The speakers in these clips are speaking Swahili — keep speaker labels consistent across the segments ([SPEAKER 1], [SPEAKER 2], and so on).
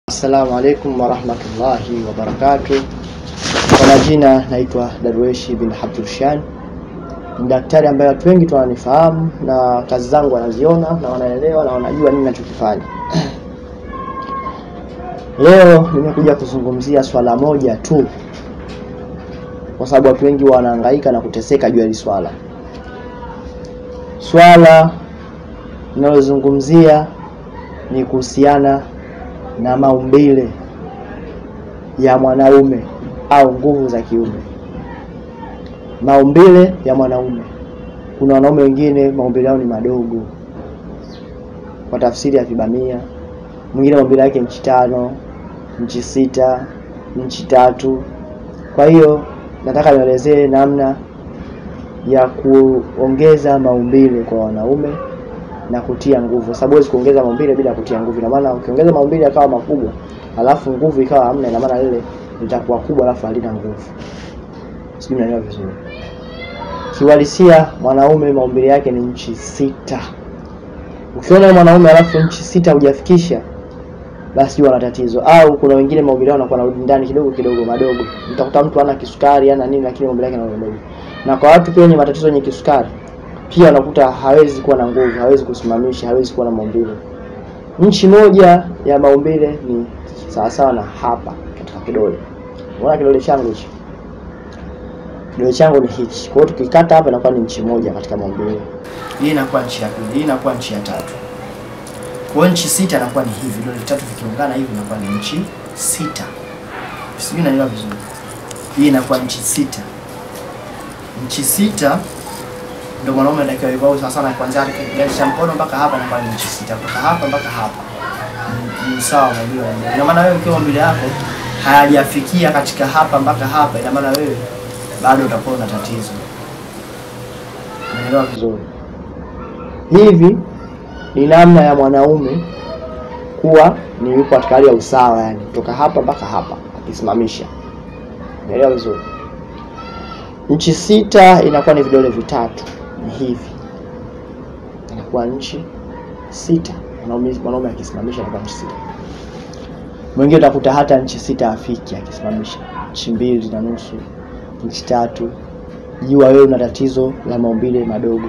[SPEAKER 1] Assalamu alaikum warahmatullahi wabarakatuh. Kwa majina naitwa Darweshi bin Abdulshan. Ni daktari ambaye watu wengi wananifahamu na kazi zangu wanaziona na wanaelewa na wanajua nini ninachokifanya. Leo nimekuja kuzungumzia swala moja tu, kwa sababu watu wengi wanahangaika na kuteseka juu ya swala. Swala ninalozungumzia ni kuhusiana na maumbile ya mwanaume au nguvu za kiume. Maumbile ya mwanaume. Kuna wanaume wengine maumbile yao ni madogo, kwa tafsiri ya Kibamia. Mwingine maumbile yake inchi 5, inchi 6, inchi 3. Kwa hiyo nataka nielezee namna ya kuongeza maumbile kwa wanaume na kutia nguvu. Sababu huwezi kuongeza maumbile bila kutia nguvu. Na maana ukiongeza maumbile yakawa makubwa alafu nguvu ikawa hamna, ina maana lile litakuwa kubwa alafu halina nguvu. Sijui mnaelewa vizuri. Kiwalisia mwanaume maumbile yake ni inchi 6. Ukiona mwanaume alafu inchi 6 hujafikisha, basi wana tatizo. Au kuna wengine maumbile yao yanakuwa narudi ndani kidogo kidogo madogo. Utakuta mtu ana kisukari ana nini, lakini maumbile yake ni madogo. Na kwa watu pia wenye matatizo yenye kisukari pia unakuta hawezi kuwa na nguvu, hawezi kusimamisha, hawezi kuwa na maumbile. Inchi moja ya maumbile ni sawa sawa na hapa katika kidole. Unaona kidole changu hichi? Kidole changu ni hichi. Kwa hiyo tukikata hapa inakuwa ni inchi moja katika maumbile. Hii inakuwa inchi ya 2, hii inakuwa inchi ya 3. Kwa hiyo inchi 6 inakuwa ni hivi, vidole vitatu vikiungana hivi inakuwa ni inchi 6. Sijui naelewa vizuri. Hii inakuwa inchi 6. Inchi 6 ndio mwanaume anatakiwa hivyo sana sana, kuanzia kidole cha mkono mpaka hapa inakuwa ni inchi 6. Kutoka hapa mpaka hapa ni sawa na hiyo. Ina maana wewe ukiwa maumbile yako hayajafikia katika hapa mpaka hapa, ina maana wewe bado utakuwa na tatizo. Unaelewa vizuri? Hivi ni namna ya mwanaume kuwa ni yuko katika hali ya usawa, yani kutoka hapa mpaka hapa akisimamisha. Unaelewa vizuri? Inchi 6 inakuwa ni vidole vitatu ni hivi. Inakuwa inchi 6. Mwanaume akisimamisha anakuwa inchi 6. Mwingine utakuta hata inchi 6 afiki akisimamisha. Inchi 2.5, inchi 3. Jua wewe una tatizo la maumbile madogo.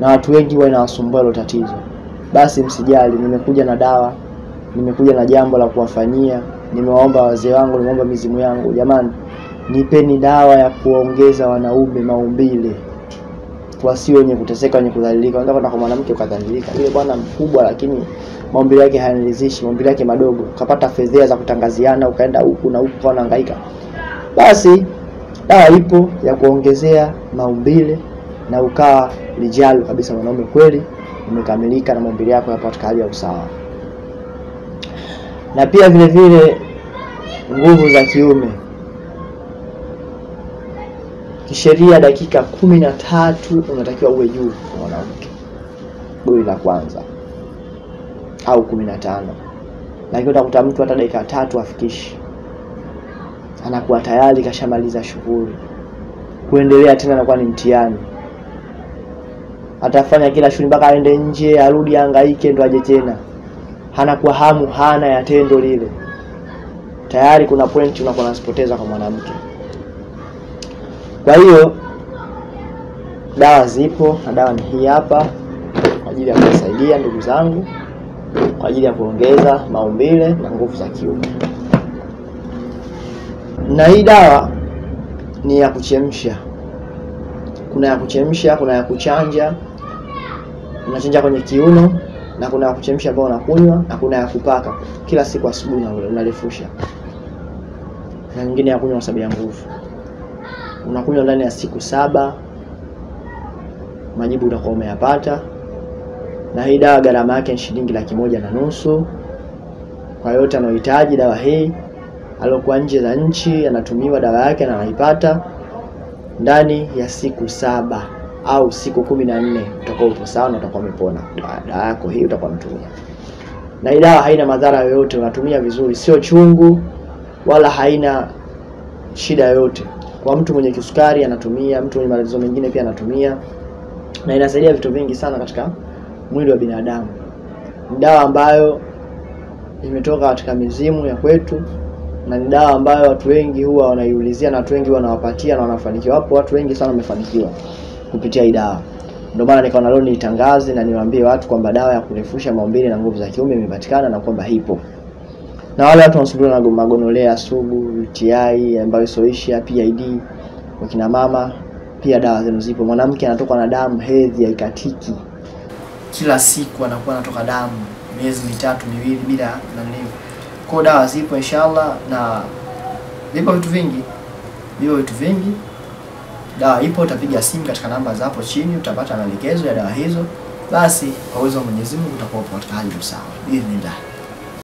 [SPEAKER 1] Na watu wengi wanawasumbua hilo tatizo. Basi msijali, nimekuja na dawa, nimekuja na jambo la kuwafanyia. Nimewaomba wazee wangu, nimeomba mizimu yangu, jamani, nipeni dawa ya kuongeza wanaume maumbile. Wasio wenye kuteseka, wenye kudhalilika. Unataka kwenda kwa mwanamke ukadhalilika. Yule bwana mkubwa lakini maumbile yake hayaniridhishi, maumbile yake madogo. Ukapata fedhea za kutangaziana, ukaenda huku na huku kwa unahangaika. Basi dawa ipo ya kuongezea maumbile na ukawa lijalo kabisa mwanaume kweli umekamilika na maumbile yako yapo katika hali ya usawa. Na pia vile vile nguvu za kiume. Kisheria dakika 13 unatakiwa uwe juu kwa mwanamke. Goli la kwanza au 15. Lakini utakuta mtu hata dakika 3 afikishi. Anakuwa tayari kashamaliza shughuli. Kuendelea tena anakuwa ni mtihani. Atafanya kila shughuli mpaka aende nje, arudi hangaike ndo aje tena. Hanakuwa hamu hana ya tendo lile. Tayari kuna point unakuwa unasipoteza kwa mwanamke. Kwa hiyo dawa zipo, na dawa ni hii hapa kwa ajili ya kusaidia ndugu zangu, kwa ajili ya kuongeza maumbile na nguvu za kiume. Na hii dawa ni ya kuchemsha. Kuna ya kuchemsha, kuna ya kuchanja. Unachanja kwenye kiuno, na kuna ya kuchemsha ambayo unakunywa, na kuna ya kupaka kila siku asubuhi na unarefusha. Na nyingine ya kunywa kwa sababu ya nguvu. Unakunywa ndani ya siku 7. Majibu utakuwa umeyapata. Na hii dawa gharama yake ni shilingi 1,500. Kwa yote anayohitaji dawa hii, alokuwa nje za nchi anatumiwa dawa yake na anaipata ndani ya siku 7 au siku 14 utakuwa upo sawa na utakuwa umepona. Dawa yako hii utakuwa unatumia. Na hii dawa haina madhara yoyote, unatumia vizuri, sio chungu wala haina shida yoyote. Kwa mtu mwenye kisukari anatumia, mtu mwenye matatizo mengine pia anatumia. Na inasaidia vitu vingi sana katika mwili wa binadamu. Dawa ambayo imetoka katika mizimu ya kwetu, na ni dawa ambayo watu wengi huwa wanaiulizia na watu wengi wanawapatia na wanafanikiwa. Wapo watu wengi sana wamefanikiwa kupitia hii dawa. Ndio maana nikaona leo nitangaze na niwaambie watu kwamba dawa ya kurefusha maumbile na nguvu za kiume imepatikana na kwamba ipo. Na wale watu wanasumbuliwa na magonolea sugu, UTI ambayo isoisha, PID, wakina mama pia dawa zenu zipo. Mwanamke anatoka na damu hedhi haikatiki, kila siku anakuwa anatoka damu miezi 3 2 bila nani. Kwa dawa zipo inshallah, na vipo vitu vingi. Dawa ipo, utapiga simu katika namba za hapo chini, utapata maelekezo ya dawa hizo. Basi kwa uwezo wa Mwenyezi Mungu utakuwa katika hali sawa. Bismillah.